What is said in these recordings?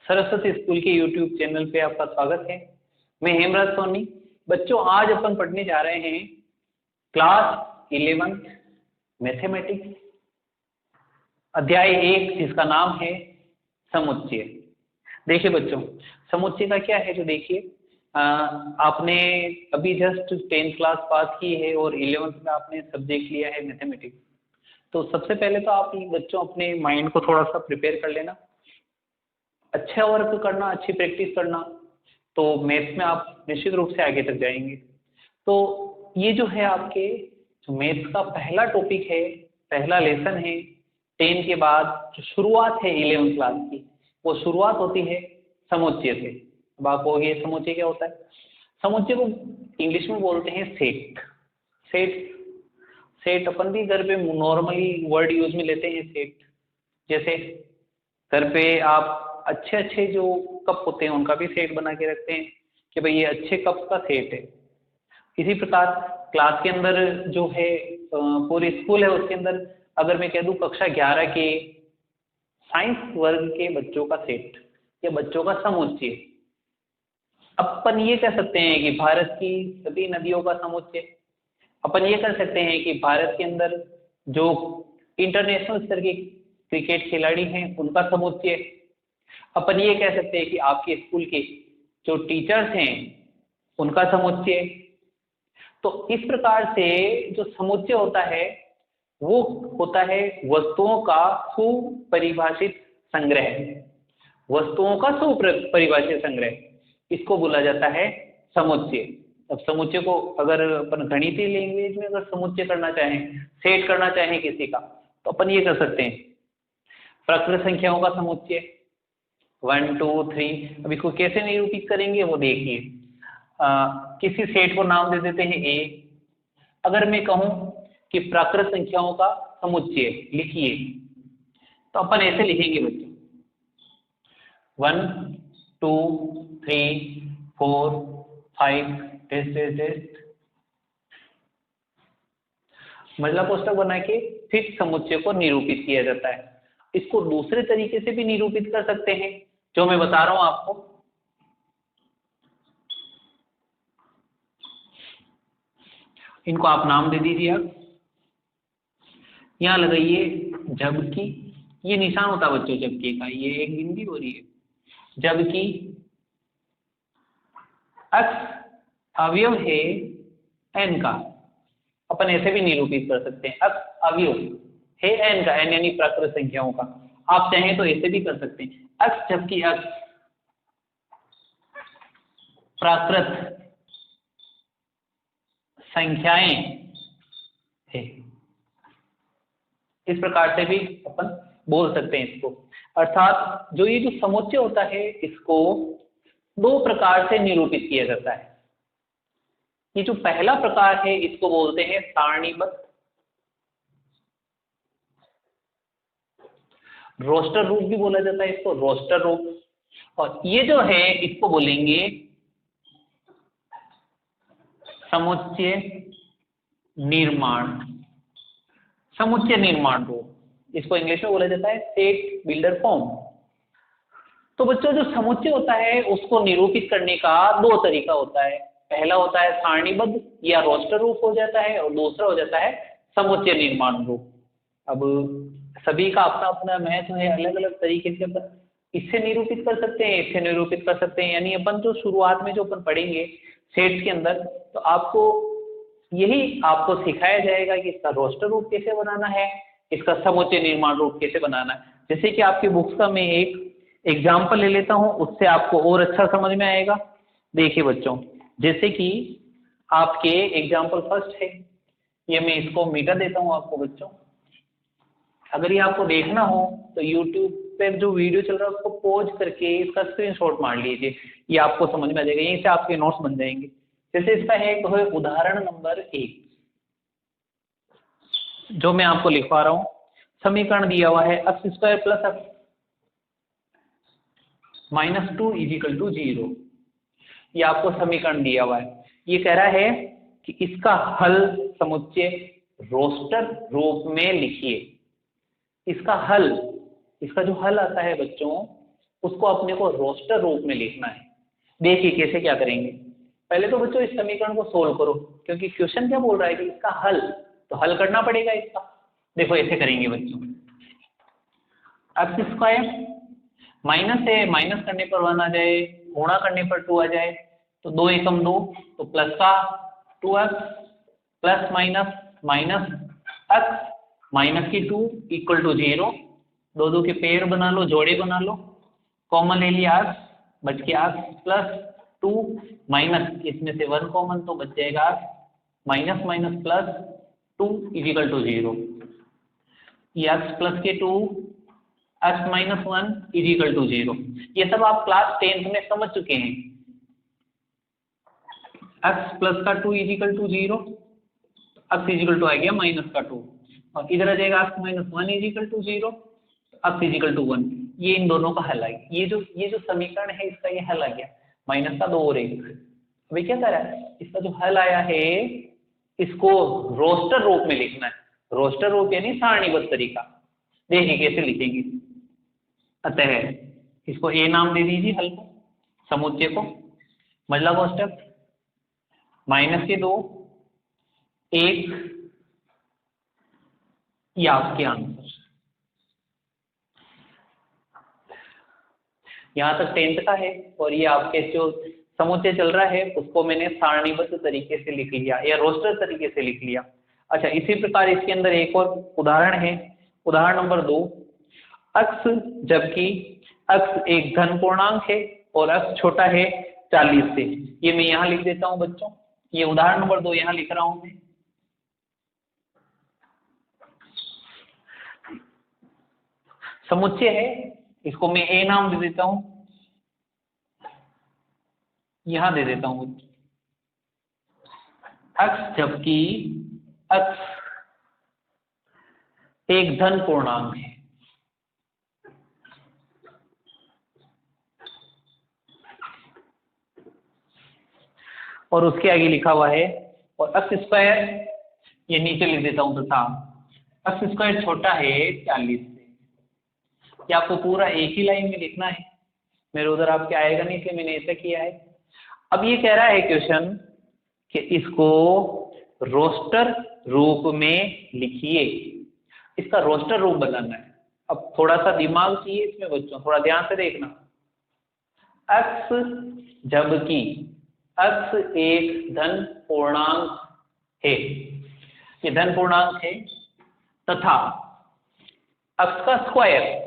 Saraswati school के YouTube channel पे आपका स्वागत है। मैं हेमराज सोनी। बच्चों, आज अपन पढ़ने जा रहे हैं क्लास 11 मैथमेटिक्स, अध्याय 1, जिसका नाम है समुच्चय। देखिए बच्चों, समुच्चय का क्या है, जो देखिए आपने अभी जस्ट 10th क्लास पास की है और 11th में आपने सब्जेक्ट लिया है मैथमेटिक्स। तो सबसे पहले तो आप बच्चों अपने माइंड को थोड़ा सा प्रिपेयर कर लेना, अच्छा वर्क करना, अच्छी प्रैक्टिस करना, तो मैथ्स में आप निश्चित रूप से आगे तक जाएंगे। तो ये जो है आपके मैथ्स का पहला टॉपिक है, पहला लेसन है 10 के बाद। जो शुरुआत है 11th क्लास की, वो शुरुआत होती है समुच्चय से। अब आप कहोगे समुच्चय क्या होता है? समुच्चय को इंग्लिश में बोलते हैं सेट। सेट सेट अपन भी घर पे नॉर्मली वर्ड यूज में लेते हैं सेट। जैसे घर पे आप अच्छे अच्छे जो कप होते हैं उनका भी सेट बना के रखते हैं कि भाई ये अच्छे कप का सेट है। इसी प्रकार क्लास के अंदर जो है पूरी स्कूल है, उसके अंदर अगर मैं कह दूं कक्षा 11 के साइंस वर्ग के बच्चों का सेट या बच्चों का समुच्चय। अपन ये कह सकते हैं कि भारत की सभी नदियों का समुच्चय। अपन ये कर सकते हैं कि भारत के अंदर जो इंटरनेशनल स्तर के क्रिकेट खिलाड़ी हैं उनका समुच्चय। अपन ये कह सकते हैं कि आपके स्कूल के जो टीचर्स हैं उनका समुच्चय। तो इस प्रकार से जो समुच्चय होता है वो होता है वस्तुओं का सुपरिभाषित संग्रह। वस्तुओं का सुपरिभाषित संग्रह, इसको बोला जाता है समुच्चय। अब समुच्चय को अगर अपन गणितीय लैंग्वेज में अगर समुच्चय करना चाहें, सेट करना चाहें किसी का, तो अपन ये कर सकते हैं प्राकृत संख्याओं का समुच्चय 1 2 3। अब इसको कैसे निरूपित करेंगे वो देखिए। किसी सेट को नाम दे देते हैं ए। अगर मैं कहूं कि प्राकृत संख्याओं का समुच्चय लिखिए, तो अपन ऐसे लिखेंगे बच्चों 1 2 3 4 5 टेस्ट मतलब कोष्टक बना के फिर समुच्चय को निरूपित किया जाता है। इसको दूसरे तरीके से भी निरूपित कर सकते हैं, जो मैं बता रहा हूं आपको। इनको आप नाम दे दीजिए। आप यहां लगाइए जबकि, ये निशान होता है बच्चों जबकि का, ये एक बिंदी हो रही है। जबकि x अवयव है n का, अपन ऐसे भी निरूपित कर सकते हैं। x अवयव है n का, n यानी प्राकृत संख्याओं का। आप चाहें तो ऐसे भी कर सकते हैं x जबकि x प्राकृत संख्याएं है। इस प्रकार से भी अपन बोल सकते हैं इसको। अर्थात जो ये जो समुच्चय होता है, इसको दो प्रकार से निरूपित किया जाता है। ये जो पहला प्रकार है इसको बोलते हैं सारणीबद्ध। रोस्टर रूप भी बोला जाता है इसको, रोस्टर रूप। और ये जो है इसको बोलेंगे समुच्चय निर्माण। समुच्चय निर्माण रूप, इसको इंग्लिश में बोला जाता है सेट बिल्डर फॉर्म। तो बच्चों, जो समुच्चय होता है उसको निरूपित करने का दो तरीका होता है। पहला होता है सारणीबद्ध या रोस्टर रूप हो जाता है, और दूसरा हो जाता है समुच्चय निर्माण रूप। अब सभी का अपना अपना महत्व है, अलग अलग तरीके से अपन इससे निरूपित कर सकते हैं, इससे निरूपित कर सकते हैं। यानी अपन जो शुरुआत में जो अपन पढ़ेंगे सेट्स के अंदर, तो आपको यही आपको सिखाया जाएगा कि इसका रोस्टर रूप कैसे बनाना है, इसका समुच्चय निर्माण रूप कैसे बनाना है। जैसे कि आपकी बुक्स का मैं एक एग्जाम्पल ले लेता हूं, उससे आपको और अच्छा समझ में आएगा। देखिए बच्चों, जैसे कि आपके एग्जाम्पल फर्स्ट है, ये मैं इसको मिटा देता हूं आपको बच्चों। अगर ये आपको देखना हो तो यूट्यूब पे जो वीडियो चल रहा है उसको पॉज करके इसका स्क्रीनशॉट मार लीजिए, ये आपको समझ में आ जाएगा। यहीं से आपके नोट्स बन जाएंगे। जैसे इसका है तो है उदाहरण नंबर 1, जो मैं आपको लिखवा रहा हूं। समीकरण दिया हुआ है x² + x - 2 = 0। ये आपको समीकरण दिया हुआ है। ये कह रहा है कि इसका हल समुच्चय रोस्टर रूप में लिखिए। इसका हल, इसका जो हल आता है बच्चों, उसको अपने को रोस्टर रूप में लिखना है। देखिए कैसे क्या करेंगे। पहले तो बच्चों इस समीकरण को सोल्व करो, क्योंकि क्वेश्चन क्या बोल रहा है कि इसका हल, तो हल करना पड़ेगा इसका। देखो ऐसे करेंगे बच्चों, एक्स स्क्वायर माइनस है, माइनस करने पर 1 आ जाए, गुणा करने पर 2 आ जाए, तो 2 एकम 2, तो प्लस का 2x plus minus minus x minus की 2 इक्वल टू 0। दो दो के पेड़ बना लो, जोड़े बना लो, कॉमन ले लिया x, बच गया x प्लस 2 माइनस इसमें से 1 कॉमन, तो बच जाएगा x minus minus plus 2 equal to 0। ये x प्लस के 2 x माइनस 1 इक्वल टू 0। ये सब आप क्लास 10th में समझ चुके हैं। x प्लस का 2 equal to 0, x equal to आ गया माइनस का 2, और इधर आ जाएगा x minus 1 equal to 0, x equal to 1। ये इन दोनों का हल आ गया। ये जो समीकरण है इसका ये हल आ गया, माइनस का 2 और 1। अभी क्या कर रहा है, इसका जो हल आया है इसको रोस्टर रूप में लिखना है। रोस्टर रूप यानी सारणीबद्ध तरीका। देखिए कैसे लिखेंगे। अतः इसको ए नाम दे दीजिए हल को, समुच्चय को, मजला कोष्टक माइनस के 2 1, ये आपके आंसर। यहाँ तक 10th का है, और ये आपके जो समुच्चय चल रहा है उसको मैंने सारणीबद्ध तरीके से लिख लिया या रोस्टर तरीके से लिख लिया। अच्छा, इसी प्रकार इसके अंदर एक और उदाहरण है, उदाहरण नंबर 2। x जबकि x एक धन पूर्णांक है और x छोटा है 40 से। ये मैं यहाँ लिख देता हूँ बच्चों, ये उदाहरण नंबर 2 यहाँ लिख रहा हूँ मैं। समुच्चय है, इसको मैं ए नाम दे देता हूँ, यहां दे देता हूं x जबकि x एक धन पूर्णांक है। और उसके आगे लिखा हुआ है, और x स्क्वायर ये नीचे लिख देता हूं तथा x स्क्वायर छोटा है 40 से। क्या आपको पूरा एक ही लाइन में लिखना है, मेरे उधर आपके आएगा नहीं इसलिए मैंने ऐसा किया है। अब ये कह रहा है क्वेश्चन कि इसको रोस्टर रूप में लिखिए, इसका रोस्टर रूप बनाना है। अब थोड़ा सा दिमाग चाहिए इसमें बच्चों, थोड़ा ध्यान से देखना। x जबकि x एक धन पूर्णांक है, ये धन पूर्णांक है, तथा x का स्क्वायर,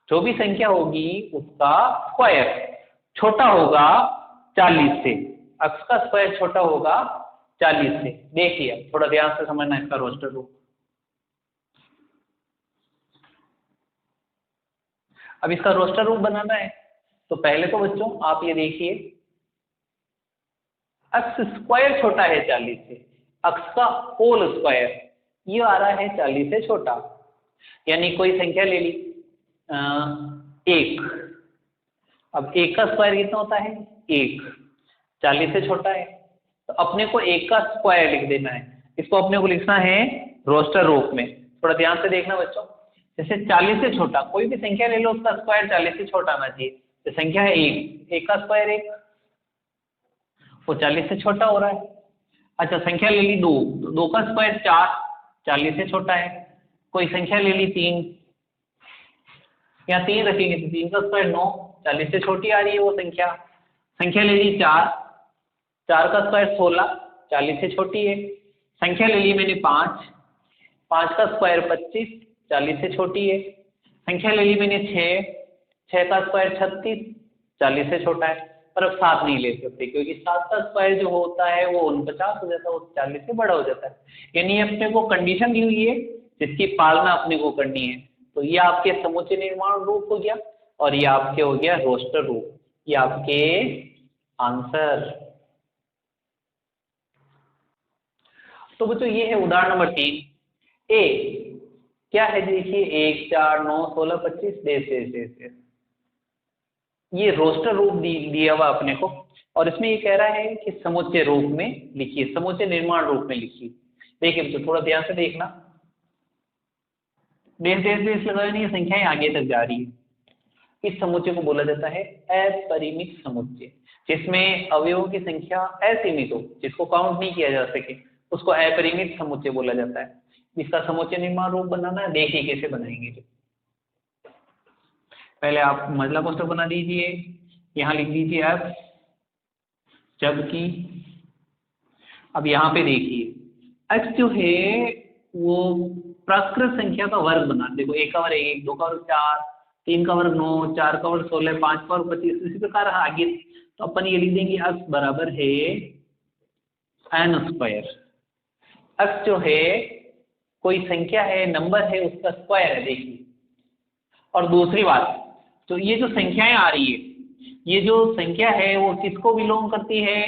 जो भी संख्या होगी उसका स्क्वायर छोटा होगा 40 से। x का स्क्वायर छोटा होगा 40 से। देखिए थोड़ा ध्यान से समझना इसका रोस्टर रूप। अब इसका रोस्टर रूप बनाना है, तो पहले तो बच्चों आप ये देखिए, x स्क्वायर छोटा है 40 से, x का होल स्क्वायर ये आ रहा है 40 से छोटा। यानी कोई संख्या ले ली 1, अब 1 का स्क्वायर कितना होता है 1, 40 से छोटा है, तो अपने को 1 का स्क्वायर लिख देना है। इसको अपने को लिखना है रोस्टर रूप में। थोड़ा ध्यान से देखना बच्चों, जैसे 40 से छोटा कोई भी संख्या ले लो, उसका स्क्वायर 40 से छोटा आना चाहिए। तो संख्या है 1, 1 का स्क्वायर 1, वो 40 से छोटा हो रहा है। अच्छा, संख्या ले ली 2, 2 का स्क्वायर 4, 40 से छोटा है। कोई संख्या ले ली 3, यहाँ 3 रखेंगे तो 3 का स्क्वायर 9, 40 से छोटी आ रही है वो संख्या। संख्या ले ली 4, 4 का स्क्वायर 16, 40 से छोटी है। संख्या ले ली मैंने 5, 5 का स्क्वायर 25, 40 से छोटी है। संख्या ले ली मैंने 6, 6 का स्क्वायर 36, 40 से छोटा है। पर अब 7 नहीं ले सकते, क्योंकि 7 का स्क्वायर जो होता है वो 49 हो जाता है, वो 40 से बड़ा हो जाता है। यानी अपने को कंडीशन दी हुई है जिसकी पालना अपने को करनी है। तो ये आपके समुच्चय निर्माण रूप हो गया, और ये आपके हो गया रोस्टर रूप। ये आपके आंसर। तो बच्चों ये है उदाहरण नंबर 3। ए क्या है देखिए, 1 4 9 16 25 देश। ये रोस्टर रूप दिया हुआ अपने को, और इसमें ये कह रहा है कि समुच्चय रूप में लिखिए, समुच्चय निर्माण रूप में लिखिए। देखिए बच्चों थोड़ा ध्यान से देखना, देश लगाए नहीं, संख्याएं आगे तक जा रही है। इस समुच्चय को बोला जाता है अपरिमित समुच्चय, जिसमें अवयवों की संख्या असीमित हो, जिसको काउंट नहीं किया जा सके, उसको अपरिमित समुच्चय बोला जाता है। इसका समुच्चय निर्माण रूप बनाना है, देखिए कैसे बनाएंगे। पहले आप मजला कोष्ठक बना दीजिए, यहाँ लिख दीजिए f, जबकि अब यहाँ पे देखिए x जो है वो प्राकृत संख्या का वर्ग बना, देखो 1 का वर्ग 1, 2 का वर्ग 4, 3 का वर्ग 9, 4 का वर्ग 16, 5 का वर्ग 25, इसी प्रकार आगे। तो अपन ये लिख देंगे x बराबर है n स्क्वायर। x जो है कोई संख्या है, नंबर है, उसका स्क्वायर है, देखिए। और दूसरी बात, तो ये जो संख्याएं आ रही है, ये जो संख्या है वो किसको बिलोंग करती है?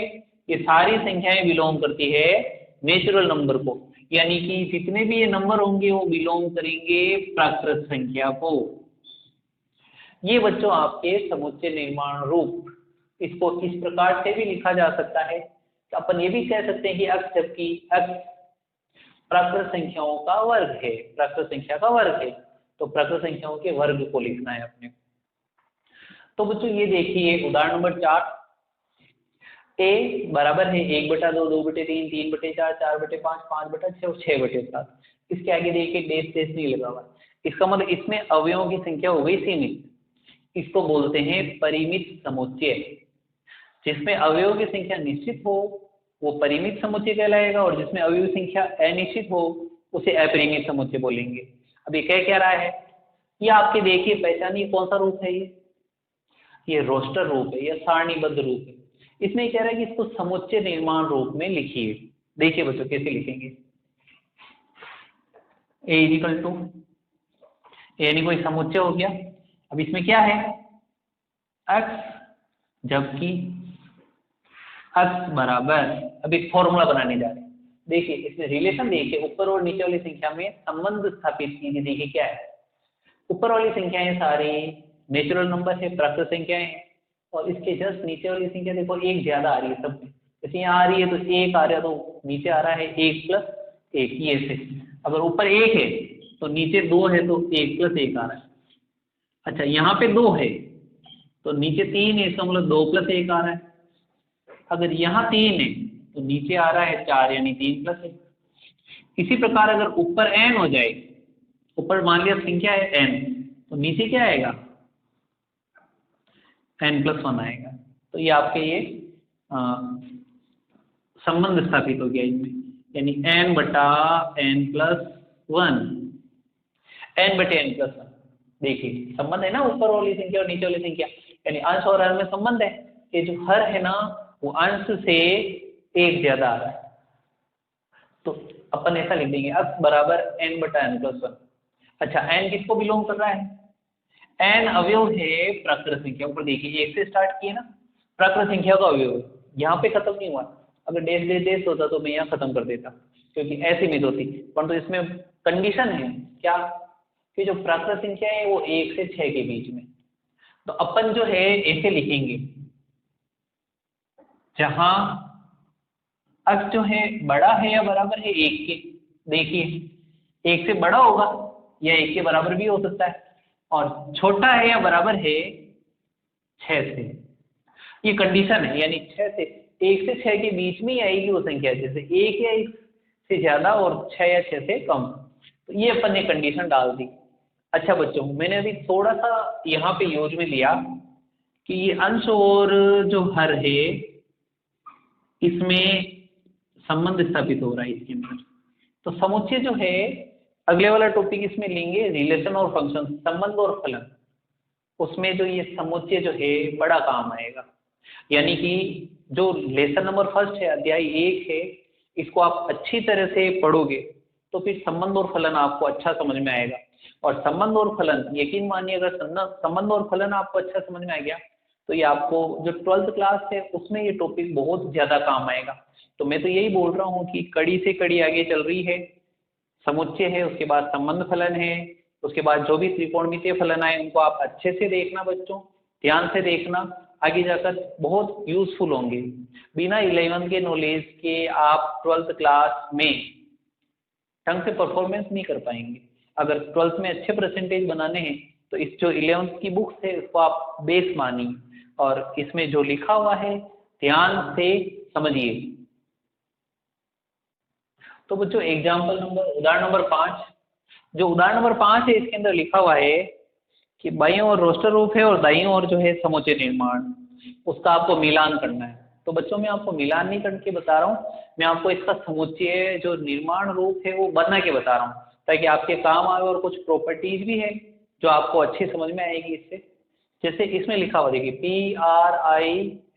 ये सारी संख्याएं बिलोंग करती है नेचुरल नंबर को, यानी कि जितने भी ये नंबर होंगे वो बिलोंग करेंगे प्राकृत संख्या को। ये बच्चों आपके समुच्चय निर्माण रूप, इसको इस प्रकार से भी लिखा जा सकता है कि अपन ये भी कह सकते हैं कि x, जबकि x प्राकृत संख्याओं का वर्ग है, प्राकृत संख्या का वर्ग है, तो प्राकृत संख्याओं के वर्ग को लिखना है अपने। तो बच्चों ये देखिए उदाहरण नंबर 4, a बराबर है 1/2, 2/3, 3/4, 4/5, 5/6 और 6/7। इसके आगे देखिए डेश डेश नहीं लगा हुआ, इसका मतलब इसमें अवयवों की संख्या हो गई सीमित। इसको बोलते हैं परिमित समुच्चय। जिसमें अवयवों की संख्या निश्चित हो वो परिमित समुच्चय कहलाएगा, और जिसमें अवयव की संख्या अनिश्चित हो उसे अपरिमित समुच्चय बोलेंगे। अब ये क्या रहा है, ये आपके देखिए पहचानिए कौन सा रूप है, ये रोस्टर रूप है या सारणीबद्ध रूप है। इसमें कह रहा है कि इसको समुच्चय निर्माण रूप में लिखिए। देखिए बच्चों कैसे लिखेंगे, a इक्वल टू, यानी कोई समुच्चय हो गया। अब इसमें क्या है x, जबकि x बराबर, अब एक फॉर्मूला बनाने जा रहे हैं। देखिए इसमें रिलेशन देखिए, ऊपर और नीचे वाली संख्या में संबंध स्थापित कीजिए। देखिए क्या है, ऊपर वाली संख्याएं सारी नेचुरल नंबर है, प्राकृत संख्याएं हैं, और इसके जस्ट नीचे वाली संख्या देखो एक ज्यादा आ रही है सब में। जैसे यहाँ आ रही है तो 1 आ रहा है, तो नीचे आ रहा है 1 + 1, ये से। अगर ऊपर 1 है तो नीचे 2 है तो 1 + 1 आ रहा है। अच्छा यहाँ पे 2 है तो नीचे 3 है, इसका मतलब 2 + 1 आ रहा है। अगर यहाँ 3 है तो नीचे आ रहा है 4, यानी 3 + 1। इसी प्रकार अगर ऊपर n हो जाए, ऊपर मान लिया संख्या है n, तो नीचे क्या आएगा, n+1 आएगा। तो ये आपके ये संबंध स्थापित हो गया इनमें, यानी n/n+1, n/n+1। देखिए संबंध है ना, ऊपर वाली संख्या और नीचे वाली संख्या, यानी अंश और हर में संबंध है। ये जो हर है ना वो अंश से 1 ज्यादा आ रहा है, तो अपन ऐसा लिख देंगे x बराबर n/n+1। अच्छा n किसको बिलोंग कर रहा है, n अवयव है प्राकृत संख्या। ऊपर देखिए 1 से स्टार्ट किए ना, प्राकृत संख्या का अवयव, यहाँ पे खत्म नहीं हुआ। अगर डेश डेश डेश होता तो मैं यहाँ खत्म कर देता, क्योंकि असीमित होती। परंतु इसमें कंडीशन है क्या, कि जो प्राकृत संख्या है वो 1 से 6 के बीच में। तो अपन जो है ऐसे लिखेंगे, जहां x जो है बड़ा है या बराबर है 1 के। देखिए 1 से बड़ा होगा या 1 के बराबर भी हो सकता है, और छोटा है या बराबर है 6 से। ये कंडीशन है, यानी 6 से 1 से 6 के बीच में ही आएगी वो संख्या, जैसे 1 या 1 से ज्यादा और 6 या 6 से कम। तो ये अपन ने कंडीशन डाल दी। अच्छा बच्चों, मैंने अभी थोड़ा सा यहाँ पे यूज में लिया कि ये अंश और जो हर है इसमें संबंध स्थापित हो रहा है इसके अंदर। तो समुच्चय जो है, अगले वाला टॉपिक इसमें लेंगे रिलेशन और फंक्शन, संबंध और फलन। उसमें जो ये समुच्चय जो है बड़ा काम आएगा, यानी कि जो लेसन नंबर 1 है, अध्याय 1 है, इसको आप अच्छी तरह से पढ़ोगे तो फिर संबंध और फलन आपको अच्छा समझ में आएगा। और संबंध और फलन, यकीन मानिए अगर संबंध और फलन आपको अच्छा समझ में आ गया तो ये आपको जो 12th क्लास है उसमें ये टॉपिक बहुत ज्यादा काम आएगा। तो मैं तो यही बोल रहा हूँ कि कड़ी से कड़ी आगे चल रही है, समुच्चय है, उसके बाद संबंध फलन है, उसके बाद जो भी त्रिकोणमितीय फलन आए उनको आप अच्छे से देखना बच्चों, ध्यान से देखना, आगे जाकर बहुत यूजफुल होंगे। बिना 11th के नॉलेज के आप 12th क्लास में ढंग से परफॉर्मेंस नहीं कर पाएंगे। अगर 12th में अच्छे परसेंटेज बनाने हैं तो इस जो 11th की बुक्स है उसको आप बेस मानिए और इसमें जो लिखा हुआ है ध्यान से समझिए। तो बच्चों एग्जाम्पल नंबर उदाहरण नंबर 5, जो उदाहरण नंबर 5 है इसके अंदर लिखा हुआ है कि बाईं ओर रोस्टर रूप है और दाईं ओर जो है समोच्चय निर्माण, उसका आपको मिलान करना है। तो बच्चों मैं आपको मिलान नहीं करके बता रहा हूँ, मैं आपको इसका समुच्चय जो निर्माण रूप है वो बना के बता रहा हूँ ताकि आपके काम आए और कुछ प्रॉपर्टीज भी है जो आपको अच्छी समझ में आएगी इससे। जैसे इसमें लिखा हुआ देखिए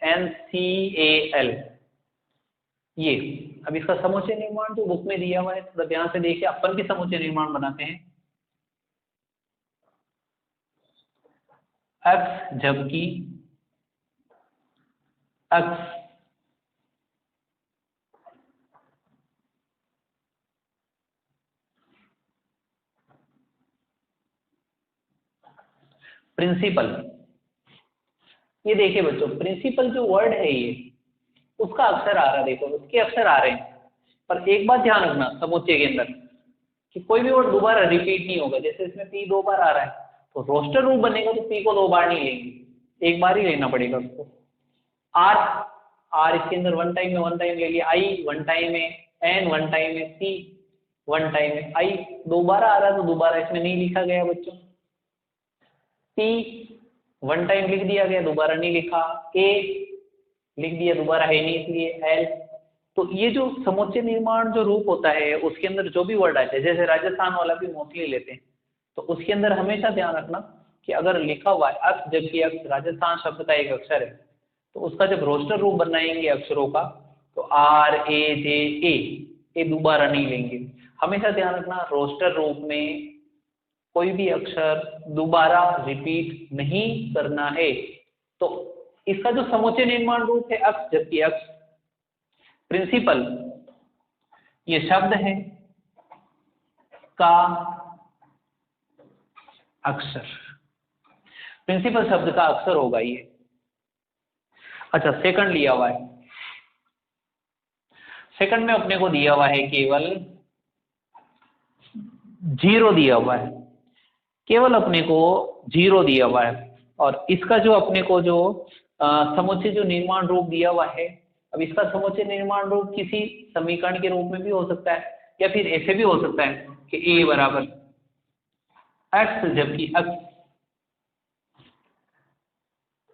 PRINCAL, ये अब इसका समुच्चय निर्माण जो बुक में दिया हुआ है थोड़ा ध्यान से देखिए, अपन भी समुच्चय निर्माण बनाते हैं। x जबकि x प्रिंसिपल, ये देखिए बच्चों प्रिंसिपल जो वर्ड है ये उसका अक्षर आ रहा है, देखो उसके अक्षर आ रहे हैं, पर एक बात ध्यान रखना समुच्चय के अंदर कि कोई भी वर्ड दोबारा रिपीट नहीं होगा। जैसे इसमें P 2 बार आ रहा है तो रोस्टर रूप बनेगा तो P को 2 बार नहीं लेंगे, एक बार ही लेना पड़ेगा उसको। R इसके अंदर वन टाइम ले लिया, I वन टाइम है, N वन टाइम है, C वन टाइम है, I दोबारा आ रहा है तो दोबारा इसमें नहीं लिखा गया बच्चों। P वन टाइम लिख दिया गया, दोबारा नहीं लिखा। A लिख दिया, दोबारा है नहीं इसलिए L। तो ये जो समुच्चय निर्माण जो रूप होता है उसके अंदर जो भी वर्ड आते हैं, जैसे राजस्थान वाला भी मोस्टली लेते हैं, तो उसके अंदर हमेशा ध्यान रखना कि अगर लिखा हुआ है अक्ष जबकि अक्ष राजस्थान शब्द का एक अक्षर है तो उसका जब रोस्टर रूप बनाएंगे अक्षरों का तो RAJA, ये दोबारा नहीं लेंगे। हमेशा ध्यान रखना रोस्टर रूप में कोई भी अक्षर दोबारा रिपीट नहीं करना है। तो इसका जो समुच्चय निर्माण रूप है अक्ष जबकि अक्ष, प्रिंसिपल ये शब्द है का अक्षर, प्रिंसिपल शब्द का अक्षर होगा ये। अच्छा सेकंड लिया हुआ है, सेकंड में अपने को दिया हुआ है केवल 0 दिया हुआ है, केवल अपने को 0 दिया हुआ है। और इसका जो अपने को जो समुच्चय जो निर्माण रूप दिया हुआ है, अब इसका समुच्चय निर्माण रूप किसी समीकरण के रूप में भी हो सकता है या फिर ऐसे भी हो सकता है कि A बराबर x जबकि x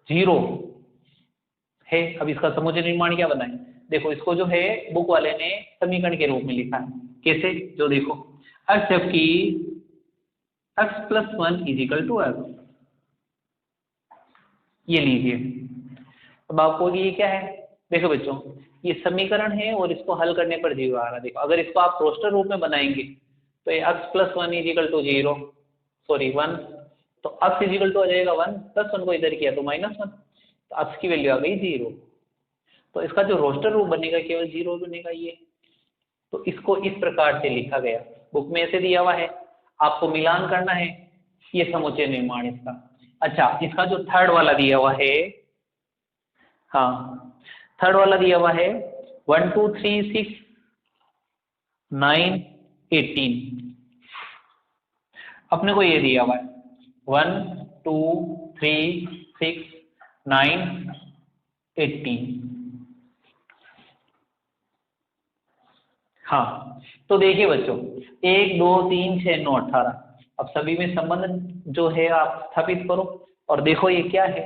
0 है। अब इसका समुच्चय निर्माण क्या बनाए, देखो इसको जो है बुक वाले ने समीकरण के रूप में लिखा है, कैसे जो देखो x जबकि x+1 = x, ये लीजिए। अब आपको ये क्या है, देखो बच्चों ये समीकरण है और इसको हल करने पर 0 आ रहा है। देखो अगर इसको आप रोस्टर रूप में बनाएंगे तो ये x+1 = 0 सॉरी 1, तो x = आ जाएगा 1 +1 को इधर किया तो -1, तो x की वैल्यू आ गई 0। तो इसका जो रोस्टर रूप बनेगा केवल 0 बनेगा ये। तो इसको इस प्रकार से लिखा गया, बुक में ऐसे दिया हुआ है, आपको मिलान करना है, ये समुच्चय निर्माण इसका। अच्छा इसका जो थर्ड वाला दिया हुआ है, हाँ थर्ड वाला दिया हुआ है 1 2 3 6 9 18, अपने को ये दिया हुआ है 1 2 3 6 9 18। हाँ तो देखिए बच्चों 1 2 3 6 9 18, अब सभी में संबंध जो है आप स्थापित करो और देखो ये क्या है।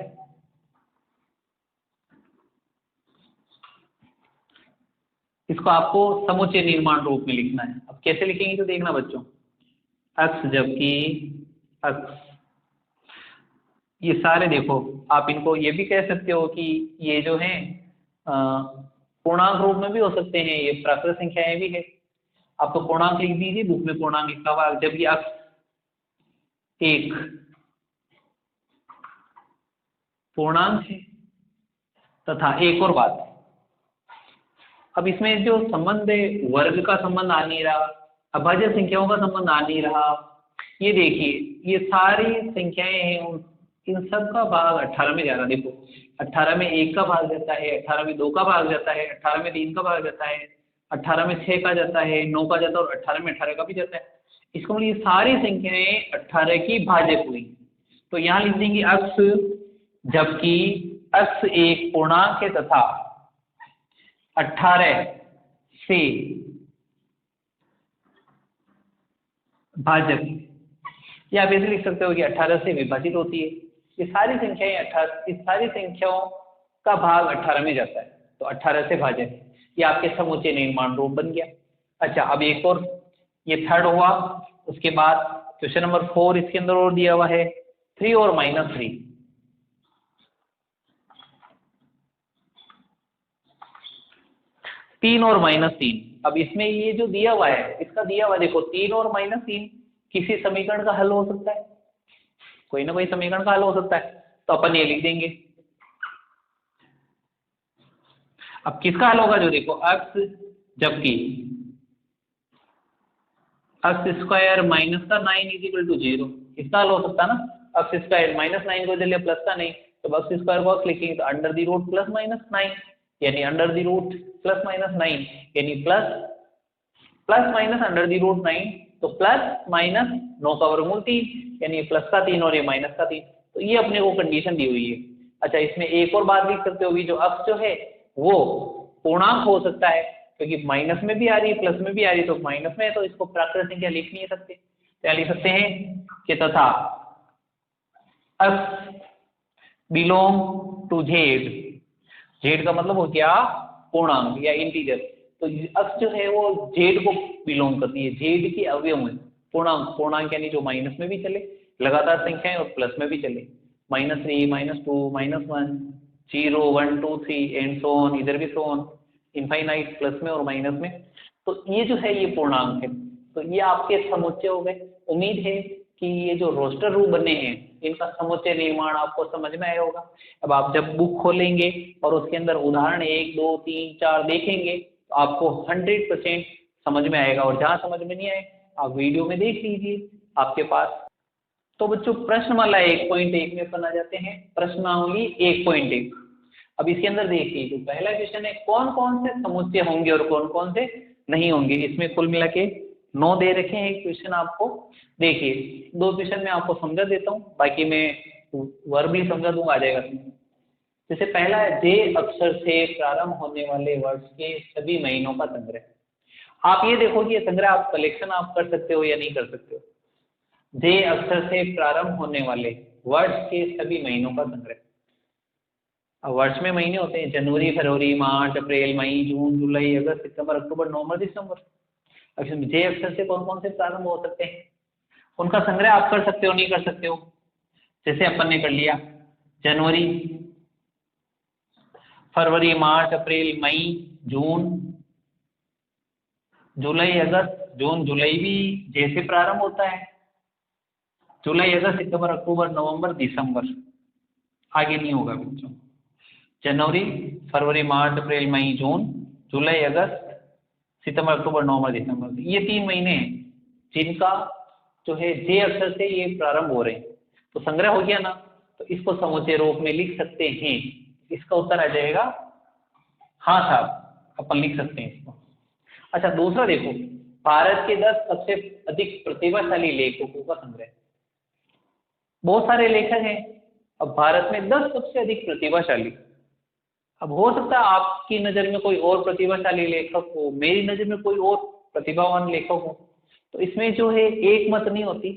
इसको आपको समुच्चय निर्माण रूप में लिखना है। अब कैसे लिखेंगे तो देखना बच्चों, x जबकि x, ये सारे देखो आप इनको ये भी कह सकते हो कि ये जो है पूर्णांक रूप में भी हो सकते हैं, ये प्राकृत संख्याएं भी है। आप तो पूर्णांक लिख दीजिए, बुक में पूर्णांक लिखा हुआ, जबकि x 1 पूर्णांक है। तथा एक और बात, अब इसमें जो संबंध है वर्ग का संबंध आ नहीं रहा, अभाज्य संख्याओं का संबंध आ नहीं रहा। ये देखिए ये सारी संख्याएं हैं, इन सब का भाग 18 में जा रहा है। देखो 18 में 1 का भाग जाता है, 18 में 2 का भाग जाता है, 18 में 3 का भाग जाता है, 18 में 6 का जाता है, 9 का जाता है और 18 में 18 का भी जाता है। इसको मतलब ये सारी संख्याएं 18 की भाजक हुई। तो यहाँ लिख देंगे अक्ष, जबकि अक्ष एक पूर्णांक है तथा 18 से भाजक, या आप ऐसे लिख सकते हो कि 18 से विभाजित होती है। ये सारी संख्याएं 18, इस सारी संख्याओं का भाग 18 में जाता है, तो 18 से भाजक, ये आपके समुच्चय निर्माण रूप बन गया। अच्छा, अब एक और, ये थर्ड हुआ। उसके बाद क्वेश्चन नंबर 4 इसके अंदर और दिया हुआ है 3 और -3। 3 और -3, अब इसमें ये जो दिया हुआ है, इसका दिया हुआ देखो 3 और -3 किसी समीकरण का हल हो सकता है, कोई ना कोई समीकरण का हल हो सकता है, तो अपन ये लिख देंगे। अब किसका हल होगा, जो देखो अक्स, जबकि अक्स स्क्वायर माइनस का 9 = 0, इसका हल हो सकता है ना। अक्स स्क्वायर -9 को चलिए प्लस का नहीं, तो अक्स स्क्वायर को लिखेंगे तो √√ +-9, यानी √√ +-9, यानी प्लस ±√9, तो +-9 का वर्गमूल 3, यानी प्लस का 3 और ये माइनस का 3। तो ये अपने को कंडीशन दी हुई है। अच्छा, इसमें एक और बात लिख सकते हो, जो अक्ष जो है वो पूर्णांक हो सकता है, क्योंकि माइनस में भी आ रही है प्लस में भी आ रही है, तो माइनस में है तो इसको प्राकृत संख्या लिख नहीं सकते, क्या लिख सकते हैं कि तथा अक्ष बिलोंग टू जेड, जेड का मतलब हो गया पूर्णांक या इंटीजर, तो अक्ष जो है वो जेड को बिलोंग करती है, जेड की अवयव है। पूर्णांक यानी जो माइनस में भी चले, लगातार संख्याएं, और प्लस में भी चले, -3, -2, -1, 0, 1, 2, 3 एंड सो ऑन, इधर भी सो ऑन, इनफाइनाइट, प्लस में और माइनस में। तो ये जो है ये पूर्णांक है, तो ये आपके समुच्चय हो गए। उम्मीद है कि ये जो रोस्टर रूप बने हैं इनका समुच्चय निर्माण आपको समझ में आया होगा। अब आप जब बुक खोलेंगे और उसके अंदर उदाहरण 1, 2, 3, 4 देखेंगे तो आपको 100% समझ में आएगा, और जहाँ समझ में नहीं आए आप वीडियो में देख लीजिए आपके पास। तो बच्चों प्रश्नमाला 1.1 में अपन आ जाते हैं, प्रश्नावली 1.1। अब इसके अंदर देखिए जो पहला क्वेश्चन है, कौन कौन से समुच्चय होंगे और कौन कौन से नहीं होंगे। इसमें कुल मिला के 9 दे रखे हैं क्वेश्चन आपको। देखिए 2 क्वेश्चन मैं आपको समझा देता हूँ, बाकी मैं वर्बली समझा दूंगा, आ जाएगा। जैसे पहला है, जे अक्षर से प्रारंभ होने वाले वर्ष के सभी महीनों का संग्रह। आप ये देखो कि ये संग्रह आप कलेक्शन आप कर सकते हो या नहीं कर सकते हो। जे अक्षर से प्रारंभ होने वाले वर्ष के सभी महीनों का संग्रह। अब वर्ष में महीने होते हैं जनवरी, फरवरी, मार्च, अप्रैल, मई, जून, जुलाई, अगस्त, सितंबर, अक्टूबर, नवंबर, दिसंबर। अब जे अक्षर से कौन कौन से प्रारंभ हो सकते हैं, उनका संग्रह आप कर सकते हो नहीं कर सकते हो। जैसे अपन ने कर लिया जनवरी, फरवरी, मार्च, अप्रैल, मई, जून, जुलाई, अगस्त। जून जुलाई भी जैसे प्रारंभ होता है, जुलाई, अगस्त, सितंबर, अक्टूबर, नवंबर, दिसंबर, आगे नहीं होगा बच्चों। जनवरी, फरवरी, मार्च, अप्रैल, मई, जून, जुलाई, अगस्त, सितंबर, अक्टूबर, नवंबर, दिसंबर, ये 3 महीने हैं जिनका जो है जे अक्षर से ये प्रारंभ हो रहे हैं। तो संग्रह हो गया ना, तो इसको समुच्चय रूप में लिख सकते हैं। इसका उत्तर आ जाएगा हाँ साहब, अपन लिख सकते हैं इसको। अच्छा, दूसरा देखो, भारत के 10 सबसे अधिक प्रतिभाशाली लेखकों का संग्रह। बहुत सारे लेखक हैं, अब भारत में 10 सबसे अधिक प्रतिभाशाली। अब हो सकता है आपकी नज़र में कोई और प्रतिभाशाली लेखक हो, मेरी नज़र में कोई और प्रतिभावान लेखक हो, तो इसमें जो है एक मत नहीं होती,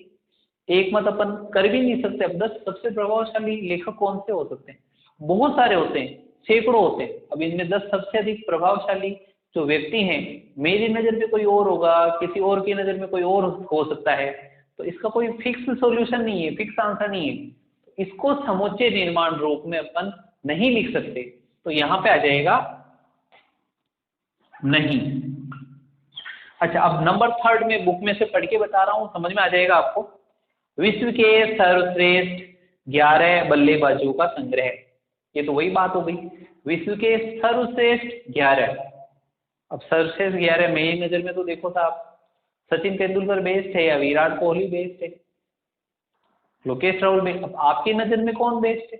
एक मत अपन कर भी नहीं सकते। अब 10 सबसे प्रभावशाली लेखक कौन से हो सकते हैं, बहुत सारे होते हैं, सैकड़ों होते हैं। अब इनमें 10 सबसे अधिक प्रभावशाली जो व्यक्ति हैं, मेरी नज़र में कोई और होगा, किसी और की नज़र में कोई और हो सकता है। तो इसका कोई फिक्स सॉल्यूशन नहीं है, फिक्स आंसर नहीं है। इसको समुच्चय निर्माण रूप में अपन नहीं लिख सकते, तो यहाँ पे आ जाएगा नहीं। अच्छा, अब नंबर 3 में बुक में से पढ़ के बता रहा हूँ, समझ में आ जाएगा आपको। विश्व के सर्वश्रेष्ठ 11 बल्लेबाजों का संग्रह। ये तो वही बात हो गई, विश्व के सर्वश्रेष्ठ 11। अब सर्वश्रेष्ठ 11 मेरी नज़र में तो देखो साहब, सचिन तेंदुलकर बेस्ट है या विराट कोहली बेस्ट है, लोकेश राहुल बेस्ट। अब आपकी नज़र में कौन बेस्ट है,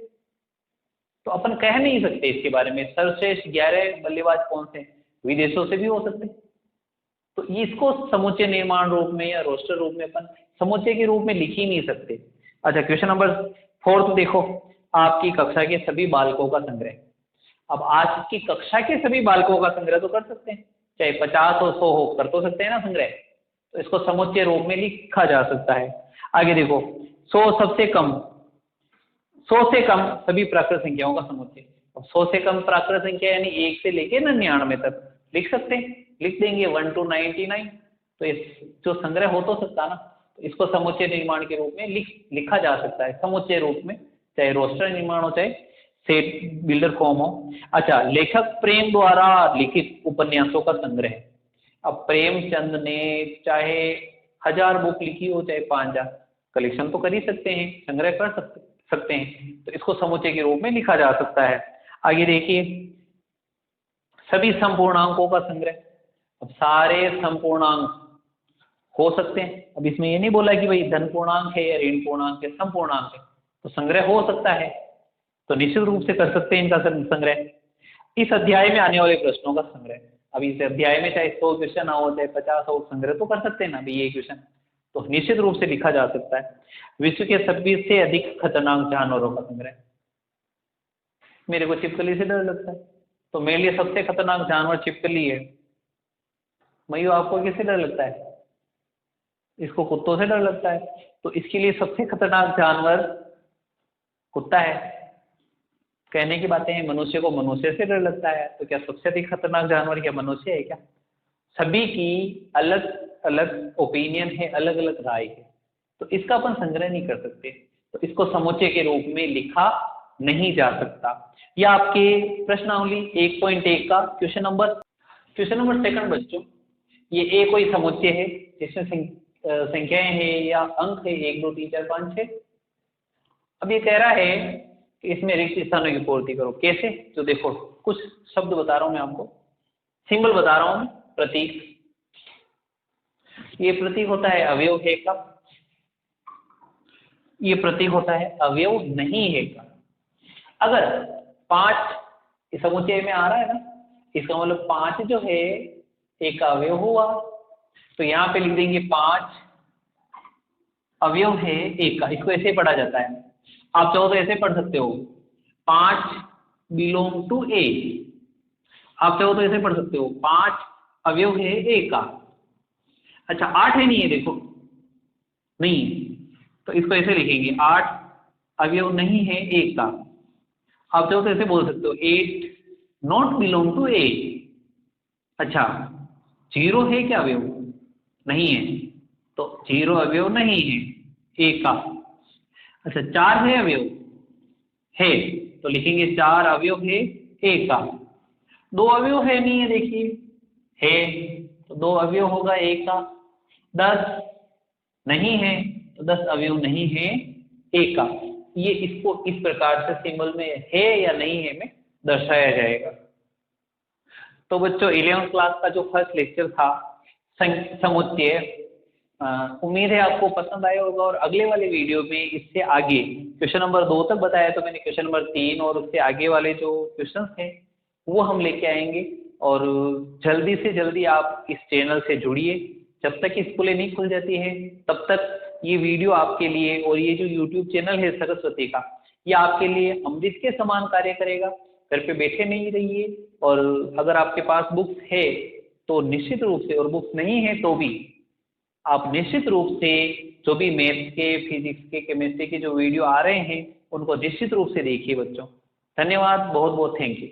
तो अपन कह नहीं सकते इसके बारे में। सर्वश्रेष्ठ 11 बल्लेबाज कौन से, विदेशों से भी हो सकते हैं। तो इसको समुच्चय निर्माण रूप में या रोस्टर रूप में अपन समुच्चय के रूप में लिख ही नहीं सकते। अच्छा, क्वेश्चन नंबर 4 देखो, आपकी कक्षा के सभी बालकों का संग्रह। अब आज की कक्षा के सभी बालकों का संग्रह तो कर सकते हैं, चाहे 50 हो 100 हो, कर तो सकते हैं ना संग्रह। तो इसको समुच्चय रूप में लिखा जा सकता है। आगे देखो, 100 सबसे कम, 100 से कम सभी प्राकृत संख्याओं का समुच्चय। अब 100 से कम प्राकृत संख्या यानी 1 से लेके 99 तक लिख सकते हैं, लिख देंगे 1 to 99। तो इस जो संग्रह हो तो सकता ना, तो इसको समुच्चय निर्माण के रूप में लिखा जा सकता है, समुच्चय रूप में, चाहे रोस्टर निर्माण हो चाहे सेट बिल्डर फॉर्म हो। अच्छा, लेखक प्रेम द्वारा लिखित उपन्यासों का संग्रह। अब प्रेमचंद ने चाहे 1000 बुक लिखी हो चाहे 5000, कलेक्शन तो कर ही सकते हैं, संग्रह कर सकते हैं, तो इसको समुच्चय के रूप में लिखा जा सकता है। आगे देखिए, सभी संपूर्णांकों का संग्रह। अब सारे संपूर्णांक हो सकते हैं, अब इसमें ये नहीं बोला कि भाई धन पूर्णांक है या ऋण पूर्णांक है, संपूर्णांक है, तो संग्रह हो सकता है, तो निश्चित रूप से कर सकते हैं इनका संग्रह। इस अध्याय में आने वाले प्रश्नों का संग्रह। अब इस अध्याय में चाहे 100 क्वेश्चन हो चाहे 50 हो, संग्रह तो कर सकते हैं ना भाई ये क्वेश्चन, तो निश्चित रूप से लिखा जा सकता है। विश्व के 26 से अधिक खतरनाक जानवरों का संग्रह। मेरे को छिपकली से डर लगता है, तो मेरे लिए सबसे खतरनाक जानवर छिपकली है। मयू, आपको किससे डर लगता है? इसको कुत्तों से डर लगता है, तो इसके लिए सबसे खतरनाक जानवर कुत्ता है। कहने की बातें हैं, मनुष्य को मनुष्य से डर लगता है, तो क्या सबसे अधिक खतरनाक जानवर क्या मनुष्य है क्या? सभी की अलग अलग ओपिनियन है, अलग अलग राय है, तो इसका अपन संग्रह नहीं कर सकते, तो इसको समुच्चय के रूप में लिखा नहीं जा सकता। यह आपके प्रश्नावली 1.1 का क्वेश्चन नंबर 2 बच्चों, ये ए कोई समुच्चय है जिसमें संख्याएं हैं या अंक है 1 2 3 4 5 6। अब ये कह रहा है कि इसमें रिक्त स्थानों की पूर्ति करो। कैसे? तो देखो, कुछ शब्द बता रहा हूं मैं आपको, सिंबल बता रहा हूं, प्रतीक। ये प्रतीक होता है अवयव है का, ये प्रतीक होता है अवयव नहीं है का। अगर 5 इस समुच्चय में आ रहा है ना, इसका मतलब 5 जो है एक अवयव हुआ, तो यहां पे लिख देंगे 5 अवयव है एक का। इसको ऐसे पढ़ा जाता है, आप चाहो तो ऐसे पढ़ सकते हो, 5 बिलोंग टू ए। आप चाहो तो ऐसे पढ़ सकते हो, 5 अवयव है ए का। अच्छा, 8 है नहीं है, देखो नहीं है, तो इसको ऐसे लिखेंगे 8 अवयव नहीं है ए का। आप चाहो तो ऐसे बोल सकते हो, 8 नॉट बिलोंग टू ए। अच्छा, 0 है क्या अवयव? नहीं है, तो 0 अवयव नहीं है ए का। अच्छा, 4 है अवयव? है, तो लिखेंगे 4 अवयव है ए का। 2 अवयव है नहीं है, देखिए है, तो 2 अवयव होगा ए का। 10 नहीं है, तो 10 अवयव नहीं है ए का। ये इसको इस प्रकार से सिंबल में है या नहीं है में दर्शाया जाएगा। तो बच्चों, 11th क्लास का जो फर्स्ट लेक्चर था समुच्चय, उम्मीद है आपको पसंद आया होगा। और अगले वाले वीडियो में इससे आगे क्वेश्चन नंबर 2 तक बताया, तो मैंने क्वेश्चन नंबर 3 और उससे आगे वाले जो क्वेश्चन हैं वो हम लेके आएंगे। और जल्दी से जल्दी आप इस चैनल से जुड़िए, जब तक स्कूलें नहीं खुल जाती हैं तब तक ये वीडियो आपके लिए, और ये जो यूट्यूब चैनल है सरस्वती का, ये आपके लिए अमृत के समान कार्य करेगा। घर पे बैठे नहीं रहिए, और अगर आपके पास बुक्स है तो निश्चित रूप से, और बुक्स नहीं है तो भी आप निश्चित रूप से जो भी मैथ्स के, फिजिक्स के, केमिस्ट्री के जो वीडियो आ रहे हैं उनको निश्चित रूप से देखिए बच्चों। धन्यवाद, बहुत बहुत थैंक यू।